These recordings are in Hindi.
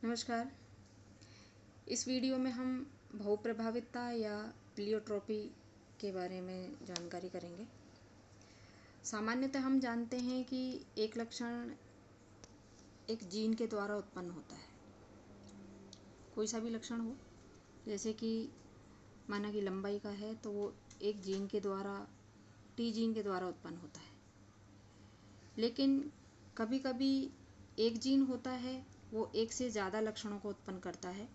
नमस्कार। इस वीडियो में हम बहुप्रभावितता या प्लियोट्रोपी के बारे में जानकारी करेंगे। सामान्यतः हम जानते हैं कि एक लक्षण एक जीन के द्वारा उत्पन्न होता है। कोई सा भी लक्षण हो, जैसे कि माना कि लंबाई का है तो वो एक जीन के द्वारा टी जीन के द्वारा उत्पन्न होता है। लेकिन कभी कभी एक जीन होता है वो एक से ज़्यादा लक्षणों को उत्पन्न करता है,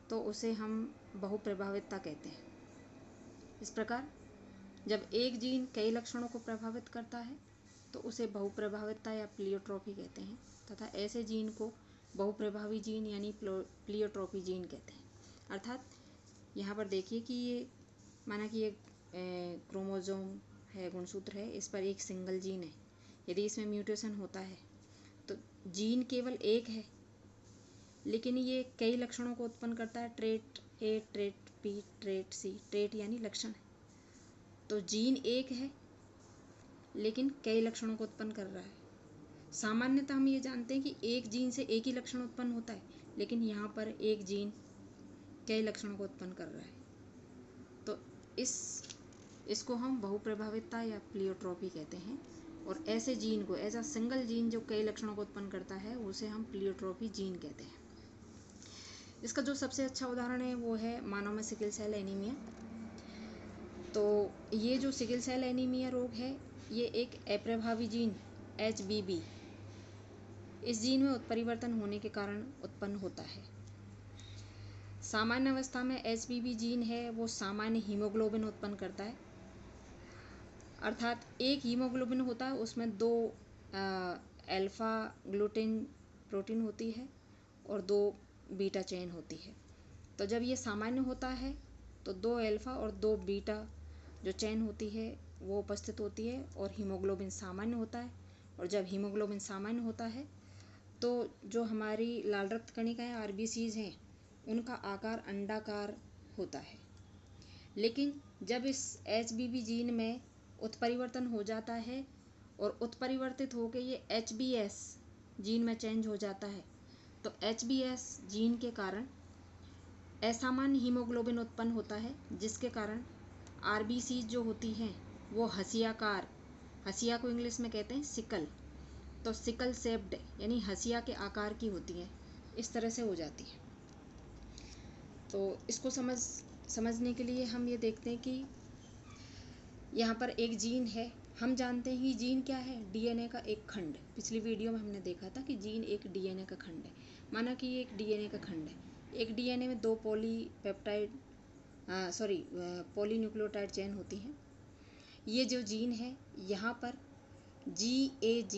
तो उसे हम बहुप्रभावितता कहते हैं। इस प्रकार जब एक जीन कई लक्षणों को प्रभावित करता है तो उसे बहुप्रभावितता या प्लियोट्रोपी कहते हैं, तथा ऐसे जीन को बहुप्रभावी जीन यानी प्लियोट्रोपी जीन कहते हैं। अर्थात यहाँ पर देखिए कि ये माना कि ये क्रोमोसोम है, गुणसूत्र है, इस पर एक सिंगल जीन है। यदि इसमें म्यूटेशन होता है तो जीन केवल एक है, लेकिन ये कई लक्षणों को उत्पन्न करता है। ट्रेट ए, ट्रेट बी, ट्रेट सी। ट्रेट यानी लक्षण है, तो जीन एक है लेकिन कई लक्षणों को उत्पन्न कर रहा है। सामान्यतः हम ये जानते हैं कि एक जीन से एक ही लक्षण उत्पन्न होता है, लेकिन यहाँ पर एक जीन कई लक्षणों को उत्पन्न कर रहा है, तो इसको हम बहुप्रभावितता या प्लियोट्रोपी कहते हैं। और ऐसे जीन को, ऐसा सिंगल जीन जो कई लक्षणों को उत्पन्न करता है, उसे हम प्लियोट्रोपी जीन कहते हैं। इसका जो सबसे अच्छा उदाहरण है वो है मानव में सिकल सेल एनीमिया। तो ये जो सिकल सेल एनीमिया रोग है, ये एक अप्रभावी जीन HBB, इस जीन में उत्परिवर्तन होने के कारण उत्पन्न होता है। सामान्य अवस्था में HBB जीन है वो सामान्य हीमोग्लोबिन उत्पन्न करता है। अर्थात एक हीमोग्लोबिन होता है, उसमें 2 अल्फा ग्लूटिन प्रोटीन होती है और 2 बीटा चेन होती है। तो जब ये सामान्य होता है तो 2 अल्फा और 2 बीटा जो चेन होती है वो उपस्थित होती है और हीमोग्लोबिन सामान्य होता है। और जब हीमोग्लोबिन सामान्य होता है तो जो हमारी लाल रक्त कणिकाएं RBCs हैं, उनका आकार अंडाकार होता है। लेकिन जब इस HBB जीन में उत्परिवर्तन हो जाता है और उत्परिवर्तित होकर ये HBS जीन में चेंज हो जाता है, तो HBS जीन के कारण असामान्य हीमोग्लोबिन उत्पन्न होता है, जिसके कारण RBC जो होती हैं वो हसियाकार, हसिया को इंग्लिश में कहते हैं सिकल, तो सिकल शेप्ड यानी हसिया के आकार की होती हैं, इस तरह से हो जाती है। तो इसको समझने के लिए हम ये देखते हैं कि यहाँ पर एक जीन है। हम जानते हैं कि जीन क्या है, DNA का एक खंड। पिछली वीडियो में हमने देखा था कि जीन एक DNA का खंड है। माना कि ये एक DNA का खंड है। एक DNA में 2 पॉलीन्यूक्लियोटाइड चेन होती हैं। ये जो जीन है, यहाँ पर GAG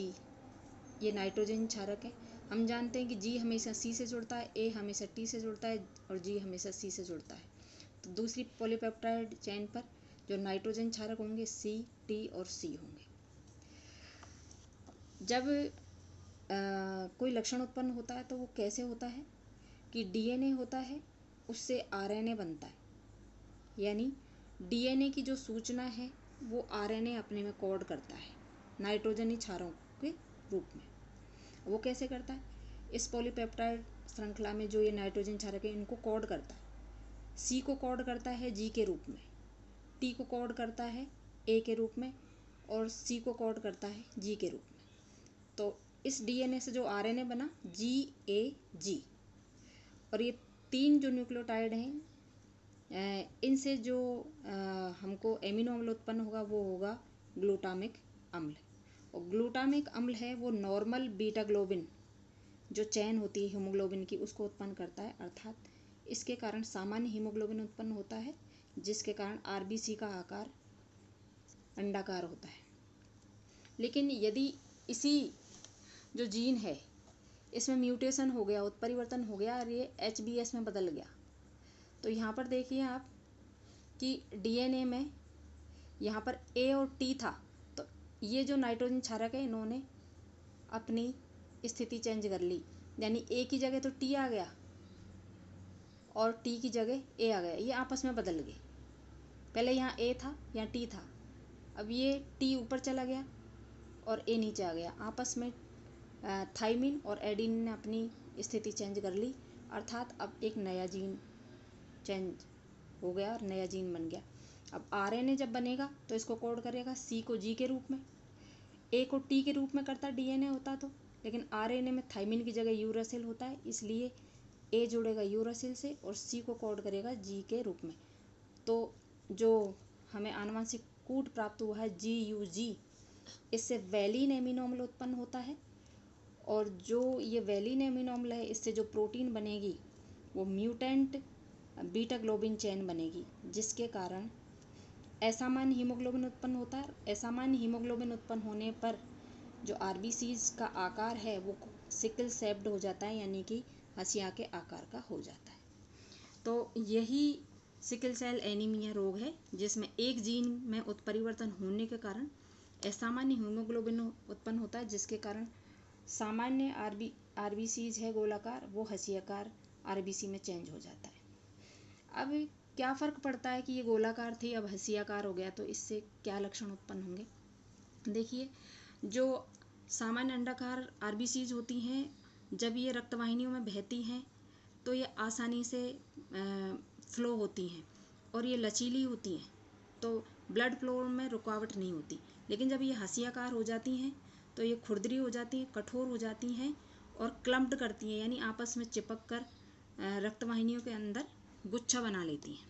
ये नाइट्रोजन क्षारक है। हम जानते हैं कि G हमेशा C से जुड़ता है, A हमेशा T से जुड़ता है और G हमेशा C से जुड़ता है। तो दूसरी पॉलीपेप्टाइड चेन पर जो नाइट्रोजन क्षारक होंगे C, T और C होंगे। जब कोई लक्षण उत्पन्न होता है तो वो कैसे होता है कि DNA होता है, उससे RNA बनता है, यानी DNA की जो सूचना है वो RNA अपने में कोड करता है नाइट्रोजनी क्षारों के रूप में। वो कैसे करता है, इस पॉलीपेप्टाइड श्रृंखला में जो ये नाइट्रोजन क्षारक है इनको कोड करता है। C को कोड करता है G के रूप में, T को कोड करता है A के रूप में और C को कोड करता है G के रूप में। तो इस DNA से जो RNA बना GAG, और ये 3 जो न्यूक्लियोटाइड हैं, इनसे जो हमको एमिनो अम्ल उत्पन्न होगा वो होगा ग्लूटामिक अम्ल। और ग्लूटामिक अम्ल है वो नॉर्मल बीटा ग्लोबिन जो चैन होती है हीमोग्लोबिन की, उसको उत्पन्न करता है। अर्थात इसके कारण सामान्य हीमोग्लोबिन उत्पन्न होता है, जिसके कारण RBC का आकार अंडाकार होता है। लेकिन यदि इसी जो जीन है इसमें म्यूटेशन हो गया, उत्परिवर्तन हो गया और ये HBS में बदल गया, तो यहाँ पर देखिए आप कि DNA में यहाँ पर A और T था, तो ये जो नाइट्रोजन क्षारक है इन्होंने अपनी स्थिति चेंज कर ली, यानी A की जगह तो T आ गया और T की जगह A आ गया। ये आपस में बदल गए। पहले यहाँ A था, यहाँ T था, अब ये T ऊपर चला गया और A नीचे आ गया। आपस में थाइमिन और एडेनिन ने अपनी स्थिति चेंज कर ली, अर्थात अब एक नया जीन चेंज हो गया और नया जीन बन गया। अब आरएनए जब बनेगा तो इसको कोड करेगा, सी को जी के रूप में, ए को टी के रूप में करता डीएनए होता तो, लेकिन आरएनए में थाइमिन की जगह यूरासिल होता है, इसलिए ए जुड़ेगा यूरासिल से और सी को कोड करेगा जी के रूप में। तो जो हमें आनुवंशिक कूट प्राप्त हुआ है GUG, इससे वैलिन एमिनो अम्ल उत्पन्न होता है, और जो ये वैलिन एमिनो अम्ल है इससे जो प्रोटीन बनेगी वो म्यूटेंट बीटा ग्लोबिन चेन बनेगी, जिसके कारण असामान्य हीमोग्लोबिन उत्पन्न होता है। असामान्य हीमोग्लोबिन उत्पन्न होने पर जो आरबीसीज का आकार है वो सिकल सेप्ड हो जाता है, यानी कि हंसिया के आकार का हो जाता है। तो यही सिकल सेल एनीमिया रोग है, जिसमें एक जीन में उत्परिवर्तन होने के कारण असामान्य हीमोग्लोबिन उत्पन्न होता है, जिसके कारण सामान्य आरबीसीज है गोलाकार, वो हंसियाकार आरबीसी में चेंज हो जाता है। अब क्या फ़र्क पड़ता है कि ये गोलाकार थी अब हंसियाकार हो गया, तो इससे क्या लक्षण उत्पन्न होंगे? देखिए, जो सामान्य अंडाकार आरबीसीज होती हैं, जब ये रक्तवाहिनियों में बहती हैं तो ये आसानी से फ्लो होती हैं और ये लचीली होती हैं, तो ब्लड फ्लो में रुकावट नहीं होती। लेकिन जब ये हंसियाकार हो जाती हैं तो ये खुरदरी हो जाती हैं, कठोर हो जाती हैं और क्लम्प्ड करती हैं, यानी आपस में चिपक कर रक्तवाहिनियों के अंदर गुच्छा बना लेती हैं।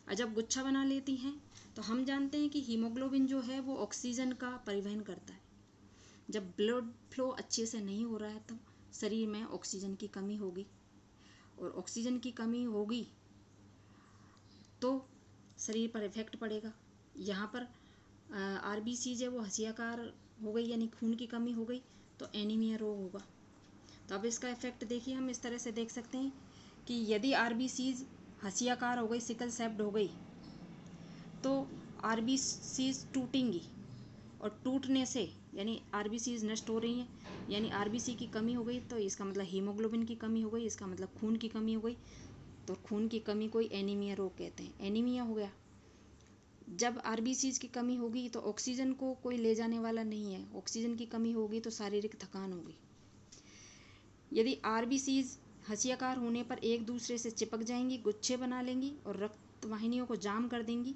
और जब गुच्छा बना लेती हैं तो हम जानते हैं कि हीमोग्लोबिन जो है वो ऑक्सीजन का परिवहन करता है। जब ब्लड फ्लो अच्छे से नहीं हो रहा है तो शरीर में ऑक्सीजन की कमी होगी, और ऑक्सीजन की कमी होगी तो शरीर पर इफेक्ट पड़ेगा। यहाँ पर आरबीसी जो वो हंसियाकार हो गई, यानी खून की कमी हो गई, तो एनीमिया रोग होगा। तो अब इसका इफेक्ट देखिए, हम इस तरह से देख सकते हैं कि यदि आरबीसीज हंसियाकार हो गई, सिकल सेप्ड हो गई, तो आरबीसीज टूटेंगी, और टूटने से यानी आरबीसीज नष्ट हो रही हैं, यानी आरबीसी की कमी हो गई, तो इसका मतलब हीमोग्लोबिन की कमी हो गई, इसका मतलब खून की कमी हो गई, तो खून की कमी को एनीमिया रोग कहते हैं, एनीमिया हो गया। जब आरबीसीज की कमी होगी तो ऑक्सीजन को कोई ले जाने वाला नहीं है, ऑक्सीजन की कमी होगी तो शारीरिक थकान होगी। यदि आरबीसीज हंसियाकार होने पर एक दूसरे से चिपक जाएंगी, गुच्छे बना लेंगी और रक्तवाहिनियों को जाम कर देंगी,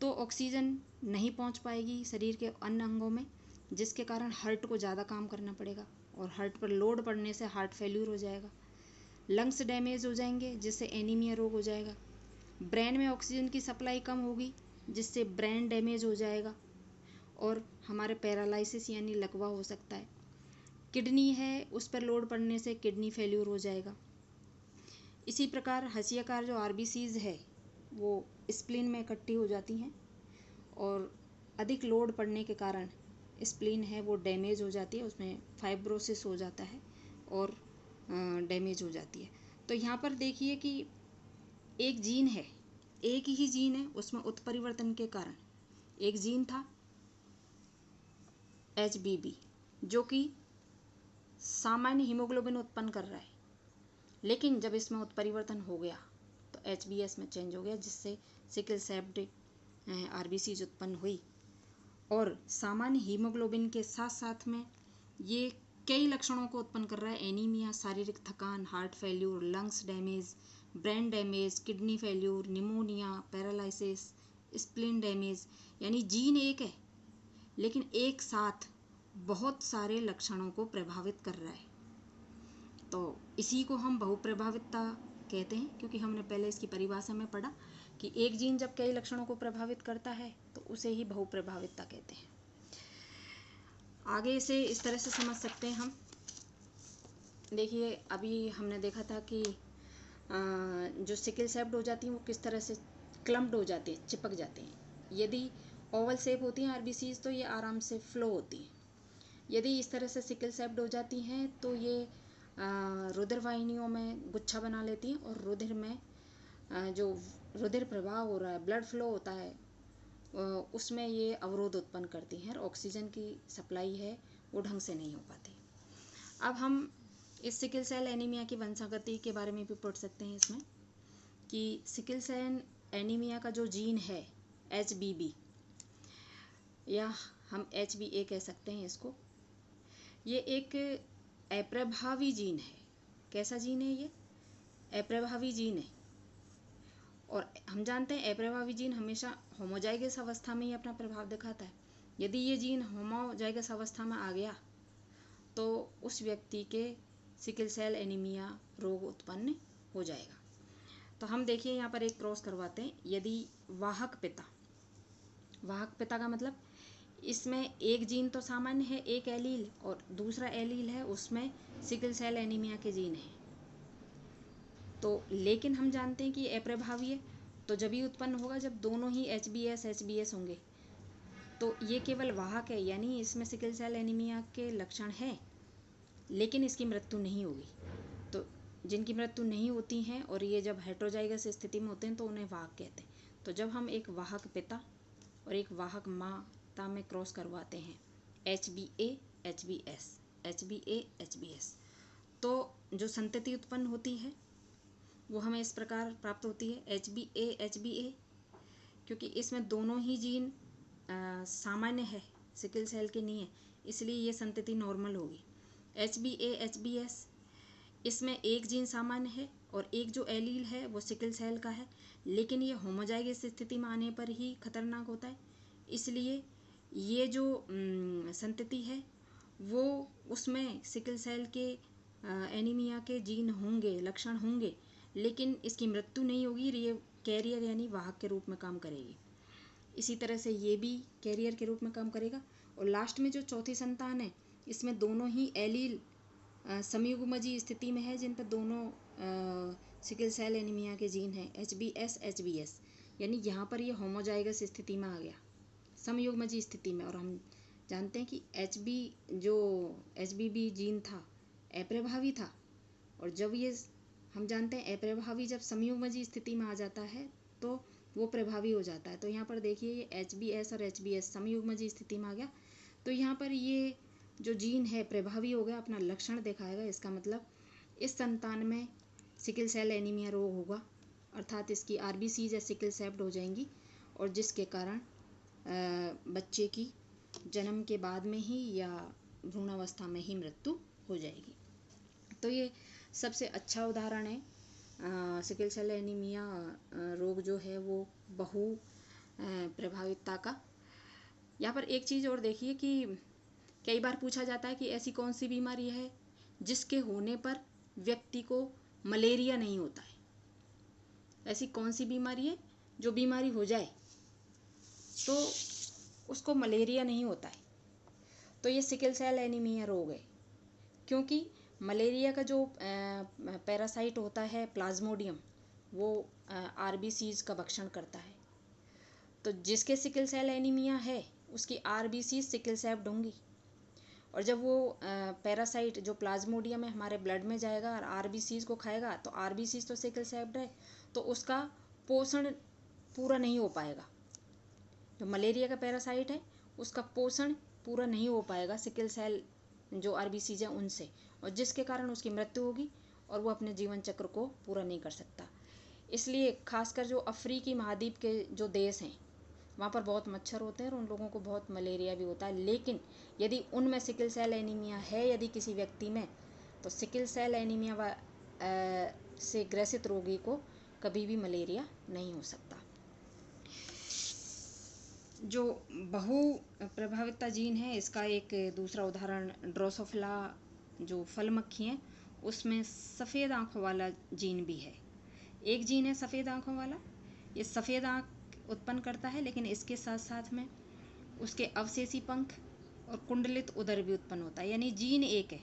तो ऑक्सीजन नहीं पहुंच पाएगी शरीर के अन्य अंगों में, जिसके कारण हार्ट को ज़्यादा काम करना पड़ेगा, और हार्ट पर लोड पड़ने से हार्ट फेल्यूर हो जाएगा, लंग्स डैमेज हो जाएंगे, जिससे एनीमिया रोग हो जाएगा। ब्रेन में ऑक्सीजन की सप्लाई कम होगी, जिससे ब्रेन डैमेज हो जाएगा और हमारे पैरालिसिस यानी लकवा हो सकता है। किडनी है, उस पर लोड पड़ने से किडनी फेल्यूर हो जाएगा। इसी प्रकार हंसियाकार जो आरबीसीज है वो स्प्लीन में इकट्ठी हो जाती हैं, और अधिक लोड पड़ने के कारण स्प्लीन है वो डैमेज हो जाती है, उसमें फाइब्रोसिस हो जाता है और डैमेज हो जाती है। तो यहाँ पर देखिए कि एक जीन है, एक ही जीन है, उसमें उत्परिवर्तन के कारण एक जीन था HBB जो कि सामान्य हीमोग्लोबिन उत्पन्न कर रहा है, लेकिन जब इसमें उत्परिवर्तन हो गया तो HBS में चेंज हो गया, जिससे सिकल सेप्ड आरबीसीज उत्पन्न हुई, और सामान्य हीमोग्लोबिन के साथ साथ में ये कई लक्षणों को उत्पन्न कर रहा है, एनीमिया, शारीरिक थकान, heart failure, lungs damage, brain damage, kidney failure, pneumonia, paralysis, spleen damage. यानी जीन एक है लेकिन एक साथ बहुत सारे लक्षणों को प्रभावित कर रहा है, तो इसी को हम बहुप्रभावितता कहते हैं, क्योंकि हमने पहले इसकी परिभाषा में पढ़ा कि एक जीन जब कई लक्षणों को प्रभावित करता है तो उसे ही बहुप्रभावितता कहते हैं। आगे इसे इस तरह से समझ सकते हैं हम। देखिए, अभी हमने देखा था कि जो सिकल सेप्ड हो जाती हैं वो किस तरह से क्लम्प्ड हो जाते हैं, चिपक जाते हैं। यदि ओवल शेप होती हैं आरबीसीज तो ये आराम से फ्लो होती हैं। यदि इस तरह से सिकल सेप्ड हो जाती हैं तो ये रुधिर वाहिनियों में गुच्छा बना लेती हैं, और रुधिर में जो रुधिर प्रवाह हो रहा है, ब्लड फ्लो होता है, उसमें ये अवरोध उत्पन्न करती हैं, और ऑक्सीजन की सप्लाई है वो ढंग से नहीं हो पाती। अब हम इस सिकल सेल एनीमिया की वंशागति के बारे में भी पढ़ सकते हैं इसमें, कि सिकल सेल एनीमिया का जो जीन है HBB, या हम HBA कह सकते हैं इसको, ये एक अप्रभावी जीन है। कैसा जीन है ये? अप्रभावी जीन है। और हम जानते हैं अप्रभावी जीन हमेशा होमोजाइगस अवस्था में ही अपना प्रभाव दिखाता है। यदि ये जीन होमोजाइगस अवस्था में आ गया तो उस व्यक्ति के सिकल सेल एनीमिया रोग उत्पन्न हो जाएगा। तो हम देखिए यहाँ पर एक क्रॉस करवाते हैं। यदि वाहक पिता का मतलब इसमें एक जीन तो सामान्य है, एक एलील, और दूसरा एलील है उसमें सिकल सेल एनीमिया के जीन है। तो लेकिन हम जानते हैं कि अप्रभावी है, तो जब ही उत्पन्न होगा जब दोनों ही HbS होंगे। तो ये केवल वाहक है, यानी इसमें सिकल सेल एनीमिया के लक्षण हैं, लेकिन इसकी मृत्यु नहीं होगी। तो जिनकी मृत्यु नहीं होती हैं और ये जब हेटेरोजाइगस स्थिति में होते हैं तो उन्हें वाहक कहते हैं। तो जब हम एक वाहक पिता और एक वाहक माता में क्रॉस करवाते हैं HbA-HbS, तो जो संतति उत्पन्न होती है वो हमें इस प्रकार प्राप्त होती है HbA-HbA, क्योंकि इसमें दोनों ही जीन सामान्य है, सिकल सेल के नहीं है, इसलिए ये संतति नॉर्मल होगी। HbA-HbS, इसमें एक जीन सामान्य है और एक जो एलील है वो सिकल सेल का है, लेकिन ये होमोजाइगस स्थिति में आने पर ही खतरनाक होता है। इसलिए ये जो संतति है वो उसमें सिकल सेल के एनीमिया के जीन होंगे, लक्षण होंगे, लेकिन इसकी मृत्यु नहीं होगी। ये कैरियर यानी वाहक के रूप में काम करेगी। इसी तरह से ये भी कैरियर के रूप में काम करेगा। और लास्ट में जो चौथी संतान है इसमें दोनों ही एलील समयुग्मजी स्थिति में है, जिन पर दोनों सिकल सेल एनीमिया के जीन हैं HbS-HbS, यानी यहाँ पर ये होमोजाइगस स्थिति में आ गया, समयुग्मजी स्थिति में। और हम जानते हैं कि HBB जीन था अप्रभावी था, और जब ये हम जानते हैं अप्रभावी जब समयुग्मजी स्थिति में आ जाता है तो वो प्रभावी हो जाता है। तो यहाँ पर देखिए ये HbS और HbS समयुग्मजी स्थिति में आ गया, तो यहाँ पर ये जो जीन है प्रभावी हो गया, अपना लक्षण दिखाएगा। इसका मतलब इस संतान में सिकल सेल एनीमिया रोग होगा, अर्थात इसकी RBCs या सिकल सेप्ड हो जाएंगी, और जिसके कारण बच्चे की जन्म के बाद में ही या भ्रूणावस्था में ही मृत्यु हो जाएगी। तो ये सबसे अच्छा उदाहरण है सिकल सेल एनीमिया रोग जो है वो बहु प्रभावितता का। यहाँ पर एक चीज़ और देखिए कि कई बार पूछा जाता है कि ऐसी कौन सी बीमारी है जिसके होने पर व्यक्ति को मलेरिया नहीं होता है। ऐसी कौन सी बीमारी है जो बीमारी हो जाए तो उसको मलेरिया नहीं होता है? तो ये सिकल सेल एनीमिया रोग है, क्योंकि मलेरिया का जो पैरासाइट होता है प्लाज्मोडियम, वो RBCs का भक्षण करता है। तो जिसके सिकल सेल एनीमिया है उसकी RBCs सिकल सेप्ड होंगी, और जब वो पैरासाइट जो प्लाज्मोडियम है हमारे ब्लड में जाएगा और RBCs को खाएगा, तो RBCs तो सिकल सेप्ड है, तो उसका पोषण पूरा नहीं हो पाएगा। जो मलेरिया का पैरासाइट है उसका पोषण पूरा नहीं हो पाएगा सिकल सेल जो RBCs हैं उनसे, और जिसके कारण उसकी मृत्यु होगी और वो अपने जीवन चक्र को पूरा नहीं कर सकता। इसलिए खासकर जो अफ्रीकी महाद्वीप के जो देश हैं वहाँ पर बहुत मच्छर होते हैं और उन लोगों को बहुत मलेरिया भी होता है। लेकिन यदि उनमें सिकल सेल एनीमिया है यदि किसी व्यक्ति में, तो सिकल सेल एनीमिया से ग्रसित रोगी को कभी भी मलेरिया नहीं हो सकता। जो बहु प्रभावितता जीन है इसका एक दूसरा उदाहरण ड्रोसोफिला जो फल मक्खी हैं उसमें सफ़ेद आँखों वाला जीन भी है। एक जीन है सफ़ेद आँखों वाला, ये सफ़ेद आँख उत्पन्न करता है, लेकिन इसके साथ साथ में उसके अवशेषी पंख और कुंडलित उदर भी उत्पन्न होता है। यानी जीन एक है,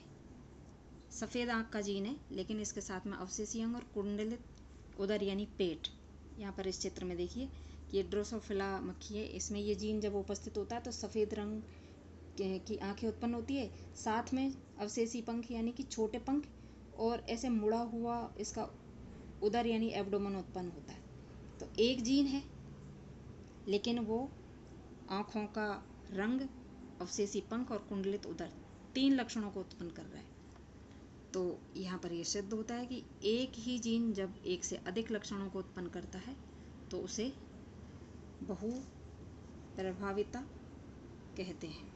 सफ़ेद आँख का जीन है, लेकिन इसके साथ में अवशेषी अंग और कुंडलित उदर यानी पेट। यहाँ पर इस चित्र में देखिए कि ये ड्रोसोफिला मक्खी है, इसमें ये जीन जब उपस्थित होता है तो सफ़ेद रंग की आँखें उत्पन्न होती है, साथ में अवशेषी पंख यानी कि छोटे पंख और ऐसे मुड़ा हुआ इसका उदर यानी एब्डोमेन उत्पन्न होता है। तो एक जीन है लेकिन वो आँखों का रंग, अवशेषी पंख और कुंडलित उदर 3 लक्षणों को उत्पन्न कर रहा है। तो यहाँ पर यह सिद्ध होता है कि एक ही जीन जब एक से अधिक लक्षणों को उत्पन्न करता है तो उसे बहु प्रभाविता कहते हैं।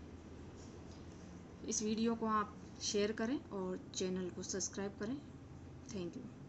इस वीडियो को आप शेयर करें और चैनल को सब्सक्राइब करें। Thank you.